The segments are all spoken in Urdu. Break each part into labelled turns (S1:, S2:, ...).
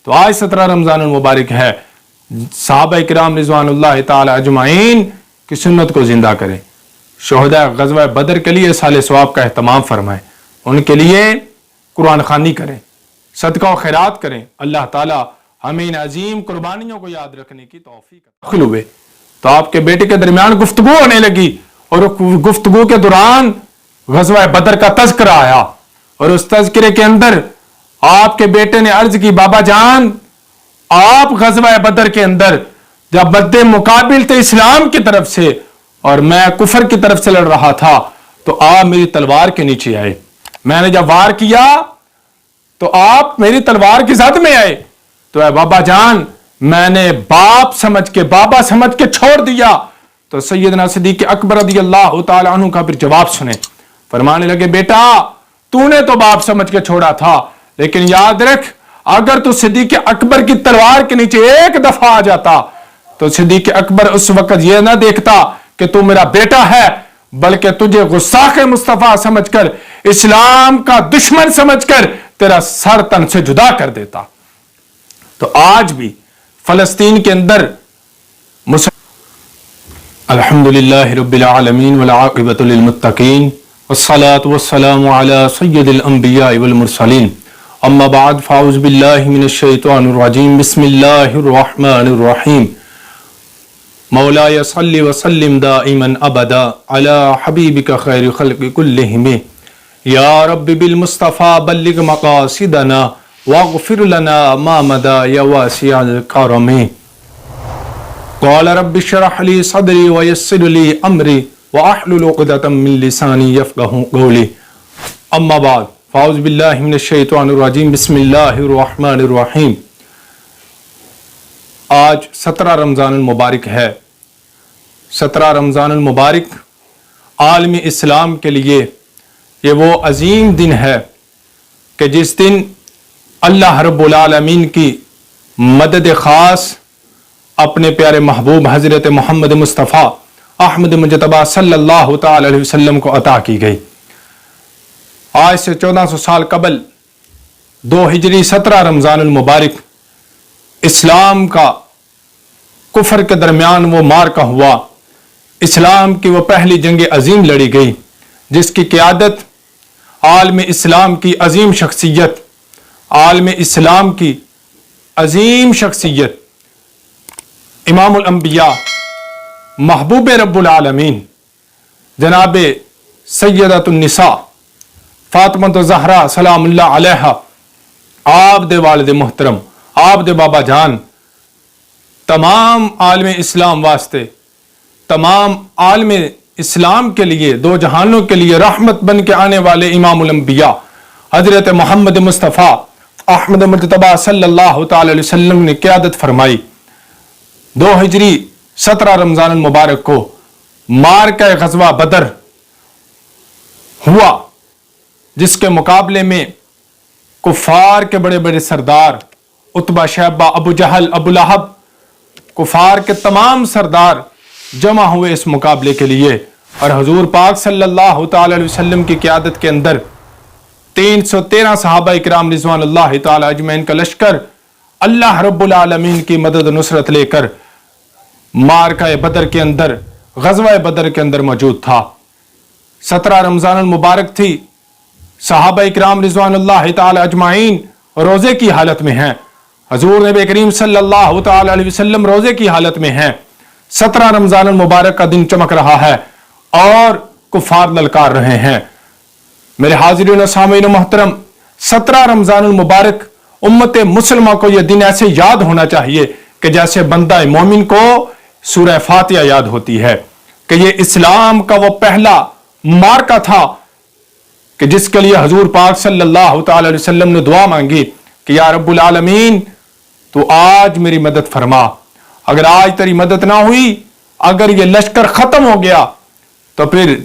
S1: تو آج 17 رمضان المبارک ہے، صحابہ کرام رضوان اللہ تعالی اجمعین کی سنت کو زندہ کریں، شہداء غزوہ بدر کے لیے سال ثواب کا اہتمام فرمائیں، ان کے لیے قرآن خوانی کریں، صدقہ و خیرات کریں۔ اللہ تعالی ہمیں ان عظیم قربانیوں کو یاد رکھنے کی توفیق داخل ہوئے تو آپ کے بیٹے کے درمیان گفتگو ہونے لگی، اور گفتگو کے دوران غزوہ بدر کا تذکرہ آیا، اور اس تذکرے کے اندر آپ کے بیٹے نے عرض کی، بابا جان آپ غزوہ بدر کے اندر جب مد مقابل تھے اسلام کی طرف سے اور میں کفر کی طرف سے لڑ رہا تھا تو آپ میری تلوار کے نیچے آئے، میں نے جب وار کیا تو آپ میری تلوار کی زد میں آئے، تو اے بابا جان میں نے باپ سمجھ کے بابا سمجھ کے چھوڑ دیا۔ تو سیدنا صدیق اکبر رضی اللہ تعالی عنہ کا پھر جواب سنیں، فرمانے لگے بیٹا تو نے تو باپ سمجھ کے چھوڑا تھا، لیکن یاد رکھ اگر تو صدیق اکبر کی تلوار کے نیچے ایک دفعہ آ جاتا تو صدیق اکبر اس وقت یہ نہ دیکھتا کہ تو میرا بیٹا ہے، بلکہ تجھے غصاخ مصطفیٰ سمجھ کر، اسلام کا دشمن سمجھ کر تیرا سر تن سے جدا کر دیتا۔ تو آج بھی فلسطین کے اندر الحمدللہ رب العالمین والعاقبۃ للمتقین والصلاة والسلام علی سید الانبیاء والمرسلین، اما بعد فاعوذ باللہ من الشیطان الرجیم، بسم اللہ الرحمن الرحیم، مولاي صل وسلم دائما ابدا علی حبیبک خیر خلق کلہم، یا رب بالمصطفیٰ بلغ مقاصدنا واغفر لنا ما مدى یا واسع الکرم، قال رب اشرح لي صدري ويسر لي امري واحلل عقدة من لساني يفقهوا قولي، اما بعد فاعوذ باللہ من الشیطان الرجیم، بسم اللہ الرحمن الرحیم۔ آج 17 رمضان المبارک ہے۔ 17 رمضان المبارک عالم اسلام کے لیے یہ وہ عظیم دن ہے کہ جس دن اللہ رب العالمین کی مدد خاص اپنے پیارے محبوب حضرت محمد مصطفیٰ احمد مجتبیٰ صلی اللہ تعالی علیہ وسلم کو عطا کی گئی۔ آج سے 1400 سال قبل 2 ہجری 17 رمضان المبارک اسلام کا کفر کے درمیان وہ معرکہ ہوا، اسلام کی وہ پہلی جنگ عظیم لڑی گئی جس کی قیادت عالم اسلام کی عظیم شخصیت، عالم اسلام کی عظیم شخصیت، امام الانبیاء محبوب رب العالمین جناب سیدۃ النساء فاطمہ الزہرا سلام اللہ علیہا، آپ دے والد محترم، آپ دے بابا جان، تمام عالم اسلام واسطے، تمام عالم اسلام کے لیے، 2 جہانوں کے لیے رحمت بن کے آنے والے امام الانبیاء حضرت محمد مصطفیٰ احمد مجتبیٰ صلی اللہ تعالی علیہ وسلم نے قیادت فرمائی۔ 2 ہجری 17 رمضان المبارک کو معرکہ غزوہ بدر ہوا، جس کے مقابلے میں کفار کے بڑے بڑے سردار عتبہ، شیبہ، ابو جہل، ابو لہب، کفار کے تمام سردار جمع ہوئے اس مقابلے کے لیے، اور حضور پاک صلی اللہ تعالی علیہ وسلم کی قیادت کے اندر 313 صحابہ اکرام رضوان اللہ تعالی اجمعین کا لشکر اللہ رب العالمین کی مدد و نصرت لے کر معرکہ بدر کے اندر، غزوہ بدر کے اندر موجود تھا۔ 17 رمضان المبارک تھی، صحابہ اکرام رضوان اللہ تعالی اجمعین روزے کی حالت میں ہیں، حضور نبی کریم صلی اللہ تعالی علیہ وسلم روزے کی حالت میں ہیں۔ 17 رمضان المبارک کا دن چمک رہا ہے اور کفار للکار رہے ہیں۔ میرے حاضرین و سامعین محترم، 17 رمضان المبارک امت مسلمہ کو یہ دن ایسے یاد ہونا چاہیے کہ جیسے بندہ مومن کو سورہ فاتحہ یاد ہوتی ہے، کہ یہ اسلام کا وہ پہلا معرکہ تھا کہ جس کے لیے حضور پاک صلی اللہ تعالی علیہ وسلم نے دعا مانگی کہ یا رب العالمین تو آج میری مدد فرما، اگر آج تیری مدد نہ ہوئی، اگر یہ لشکر ختم ہو گیا تو پھر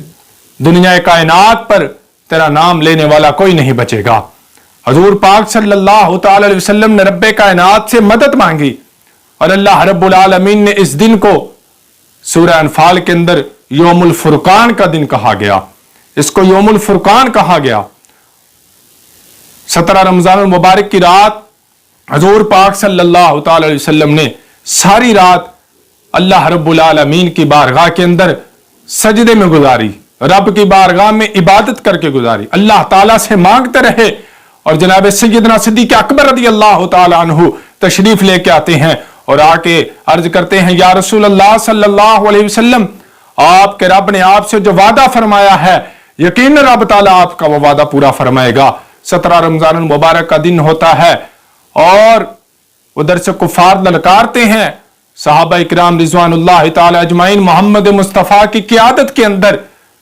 S1: دنیا کائنات پر تیرا نام لینے والا کوئی نہیں بچے گا۔ حضور پاک صلی اللہ تعالی علیہ وسلم نے رب کائنات سے مدد مانگی، اور اللہ رب العالمین نے اس دن کو سورہ انفال کے اندر یوم الفرقان کا دن کہا گیا، اس کو یوم الفرقان کہا گیا۔ 17 رمضان المبارک کی رات حضور پاک صلی اللہ تعالی علیہ وسلم نے ساری رات اللہ رب العالمین کی بارگاہ کے اندر سجدے میں گزاری، رب کی بارگاہ میں عبادت کر کے گزاری، اللہ تعالیٰ سے مانگتے رہے، اور جناب سیدنا صدیق اکبر رضی اللہ تعالی عنہ تشریف لے کے آتے ہیں اور آ کے عرض کرتے ہیں یا رسول اللہ صلی اللہ علیہ وسلم، آپ کے رب نے آپ سے جو وعدہ فرمایا ہے یقین رب تعالیٰ آپ کا وہ وعدہ پورا فرمائے گا۔ 17 رمضان المبارک کا دن ہوتا ہے اور ادھر سے کفار للکارتے ہیں، صحابہ اکرام رضوان اللہ تعالی اجمعین محمد مصطفیٰ کی قیادت کے اندر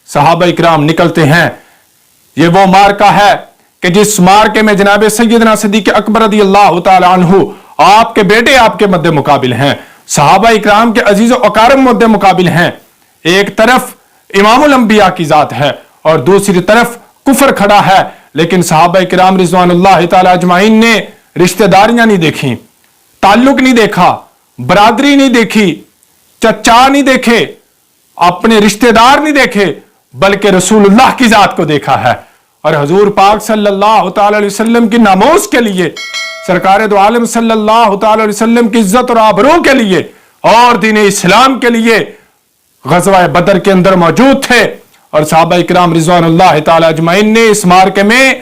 S1: صحابہ اکرام نکلتے ہیں۔ یہ وہ مارکہ ہے کہ جس مارکے میں جناب سیدنا صدیق اکبر رضی اللہ تعالی عنہ آپ کے بیٹے آپ کے مد مقابل ہیں، صحابہ اکرام کے عزیز و اقارب مد مقابل ہیں۔ ایک طرف امام الانبیاء کی ذات ہے اور دوسری طرف کفر کھڑا ہے، لیکن صحابہ اکرام رضوان اللہ تعالی اجمعین نے رشتہ داریاں نہیں دیکھیں، تعلق نہیں دیکھا، برادری نہیں دیکھی، چچا نہیں دیکھے، اپنے رشتہ دار نہیں دیکھے، بلکہ رسول اللہ کی ذات کو دیکھا ہے۔ اور حضور پاک صلی اللہ تعالی علیہ وسلم کی ناموس کے لیے، سرکار دو عالم صلی اللہ تعالی علیہ وسلم کی عزت اور آبرو کے لیے اور دین اسلام کے لیے غزوہ بدر کے اندر موجود تھے، اور صحابہ اکرام رضوان اللہ تعالی اجمعین نے اس مارکے میں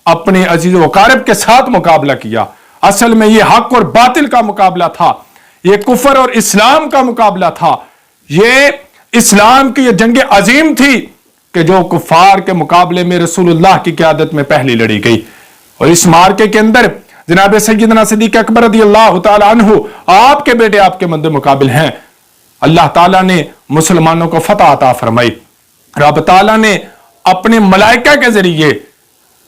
S1: اپنے عزیز و اقارب کے ساتھ مقابلہ کیا۔ اصل میں یہ حق اور باطل کا مقابلہ تھا، یہ کفر اور اسلام کا مقابلہ تھا، یہ اسلام کی یہ جنگ عظیم تھی کہ جو کفار کے مقابلے میں رسول اللہ کی قیادت میں پہلی لڑی گئی۔ اور اس مارکے کے اندر جناب سیدنا صدیق اکبر رضی اللہ تعالی عنہ آپ کے بیٹے آپ کے مد مقابل ہیں۔ اللہ تعالیٰ نے مسلمانوں کو فتح عطا فرمائی، رب تعالیٰ نے اپنے ملائکہ کے ذریعے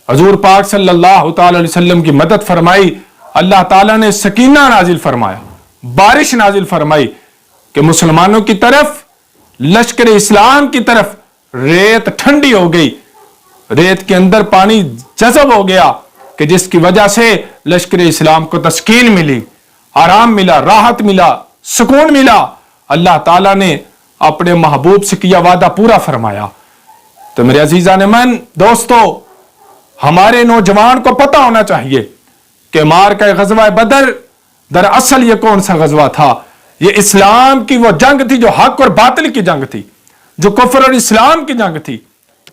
S1: حضور پاک صلی اللہ تعالی علیہ وسلم کی مدد فرمائی، اللہ تعالیٰ نے سکینہ نازل فرمایا، بارش نازل فرمائی کہ مسلمانوں کی طرف، لشکر اسلام کی طرف ریت ٹھنڈی ہو گئی، ریت کے اندر پانی جذب ہو گیا کہ جس کی وجہ سے لشکر اسلام کو تسکین ملی، آرام ملا، راحت ملا، سکون ملا۔ اللہ تعالیٰ نے اپنے محبوب سے کیا وعدہ پورا فرمایا۔ تو میرے عزیزان من دوستو، ہمارے نوجوان کو پتہ ہونا چاہیے کہ مارکہ غزوہ بدر دراصل یہ کون سا غزوہ تھا؟ یہ اسلام کی وہ جنگ تھی جو حق اور باطل کی جنگ تھی، جو کفر اور اسلام کی جنگ تھی۔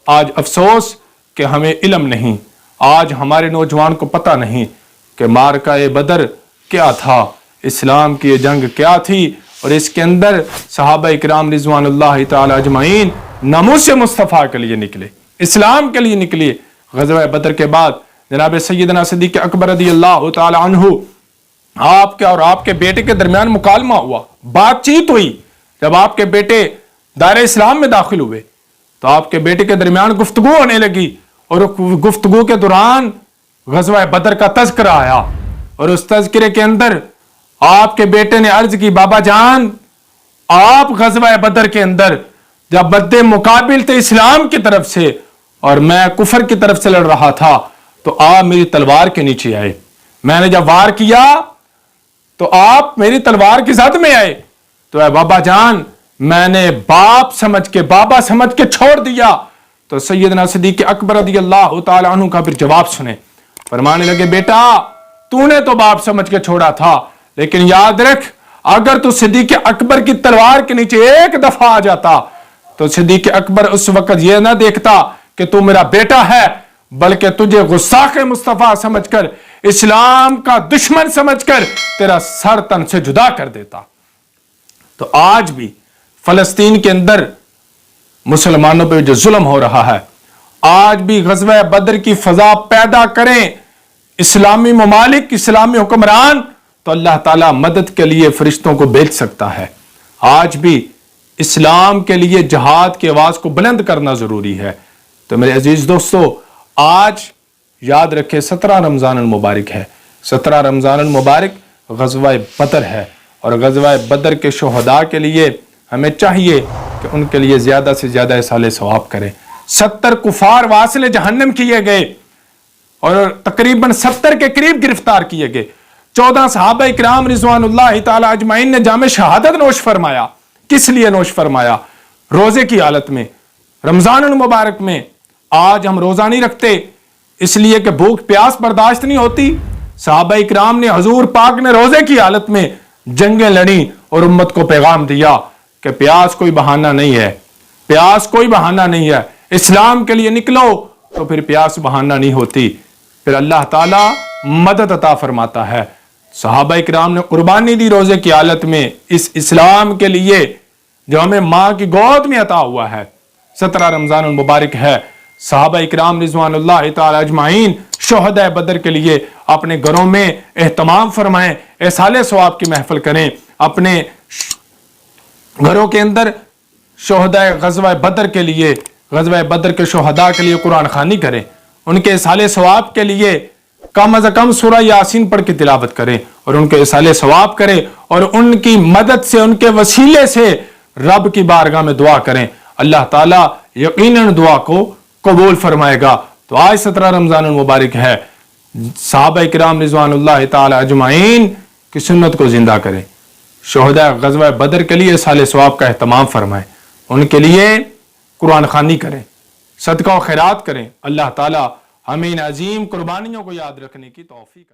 S1: آج افسوس کہ ہمیں علم نہیں، آج ہمارے نوجوان کو پتہ نہیں کہ مارکہ بدر کیا تھا، اسلام کی یہ جنگ کیا تھی، اور اس کے اندر صحابہ اکرام رضوان اللہ تعالی اجمعین ناموس مصطفیٰ کے لیے نکلے، اسلام کے لیے نکلے۔ غزوہ بدر کے بعد جناب سیدنا صدیق اکبر رضی اللہ تعالی عنہ آپ کے اور آپ کے بیٹے کے درمیان مکالمہ ہوا، بات چیت ہوئی۔ جب آپ کے بیٹے دائرہ اسلام میں داخل ہوئے تو آپ کے بیٹے کے درمیان گفتگو ہونے لگی، اور گفتگو کے دوران غزوہ بدر کا تذکرہ آیا، اور اس تذکرے کے اندر آپ کے بیٹے نے عرض کی، بابا جان آپ غزوہ بدر کے اندر جب مد مقابل تھے اسلام کی طرف سے اور میں کفر کی طرف سے لڑ رہا تھا تو آپ میری تلوار کے نیچے آئے، میں نے جب وار کیا تو آپ میری تلوار کی زد میں آئے، تو اے بابا جان میں نے باپ سمجھ کے، بابا سمجھ کے چھوڑ دیا۔ تو سیدنا صدیق اکبر رضی اللہ تعالی عنہ کا پھر جواب سنے، فرمانے لگے بیٹا تو نے تو باپ سمجھ کے چھوڑا تھا، لیکن یاد رکھ اگر تو صدیق اکبر کی تلوار کے نیچے ایک دفعہ آ جاتا تو صدیق اکبر اس وقت یہ نہ دیکھتا کہ تو میرا بیٹا ہے، بلکہ تجھے گستاخ مصطفیٰ سمجھ کر، اسلام کا دشمن سمجھ کر تیرا سر تن سے جدا کر دیتا۔ تو آج بھی فلسطین کے اندر مسلمانوں پہ جو ظلم ہو رہا ہے، آج بھی غزوہ بدر کی فضا پیدا کریں اسلامی ممالک، اسلامی حکمران، تو اللہ تعالیٰ مدد کے لیے فرشتوں کو بھیج سکتا ہے۔ آج بھی اسلام کے لیے جہاد کی آواز کو بلند کرنا ضروری ہے۔ تو میرے عزیز دوستو، آج یاد رکھے 17 رمضان المبارک ہے، 17 رمضان المبارک غزوہ بدر ہے، اور غزوہ بدر کے شہداء کے لیے ہمیں چاہیے کہ ان کے لیے زیادہ سے زیادہ اصالِ ثواب کریں۔ 70 کفار واصل جہنم کیے گئے اور تقریباً 70 کے قریب گرفتار کیے گئے۔ 14 صحابہ اکرام رضوان اللہ تعالی اجمعین نے جام شہادت نوش فرمایا۔ کس لیے نوش فرمایا؟ روزے کی حالت میں، رمضان المبارک میں۔ آج ہم روزہ نہیں رکھتے اس لیے کہ بھوک پیاس برداشت نہیں ہوتی، صحابہ اکرام نے حضور پاک نے روزے کی حالت میں جنگیں لڑی اور امت کو پیغام دیا کہ پیاس کوئی بہانہ نہیں ہے، پیاس کوئی بہانہ نہیں ہے، اسلام کے لیے نکلو تو پھر پیاس بہانہ نہیں ہوتی، پھر اللہ تعالیٰ مدد عطا فرماتا ہے۔ صحابہ اکرام نے قربانی دی روزے کی حالت میں اس اسلام کے لیے جو ہمیں ماں کی گود میں عطا ہوا ہے۔ 17 رمضان المبارک ہے، صحابہ اکرام رضوان اللہ تعالی اجمعین شہداء بدر کے لیے اپنے گھروں میں اہتمام فرمائیں، احصال ثواب کی محفل کریں، اپنے گھروں کے اندر شہداء غزوہ بدر کے لیے، غزوہ بدر کے شہداء کے لیے قرآن خوانی کریں، ان کے احصال ثواب کے لیے کم از کم سورہ یاسین پڑھ کے تلاوت کریں اور ان کے احصال ثواب کریں اور ان کی مدد سے، ان کے وسیلے سے رب کی بارگاہ میں دعا کریں، اللہ تعالیٰ یقیناً دعا کو قبول فرمائے گا۔ تو آج 17 رمضان المبارک ہے، صحابہ کرام رضوان اللہ تعالی اجمعین کی سنت کو زندہ کریں، شہداء غزوہ بدر کے لیے احصال ثواب کا اہتمام فرمائیں، ان کے لیے قرآن خوانی کریں، صدقہ و خیرات کریں۔ اللہ تعالیٰ ہمیں ان عظیم قربانیوں کو یاد رکھنے کی توفیق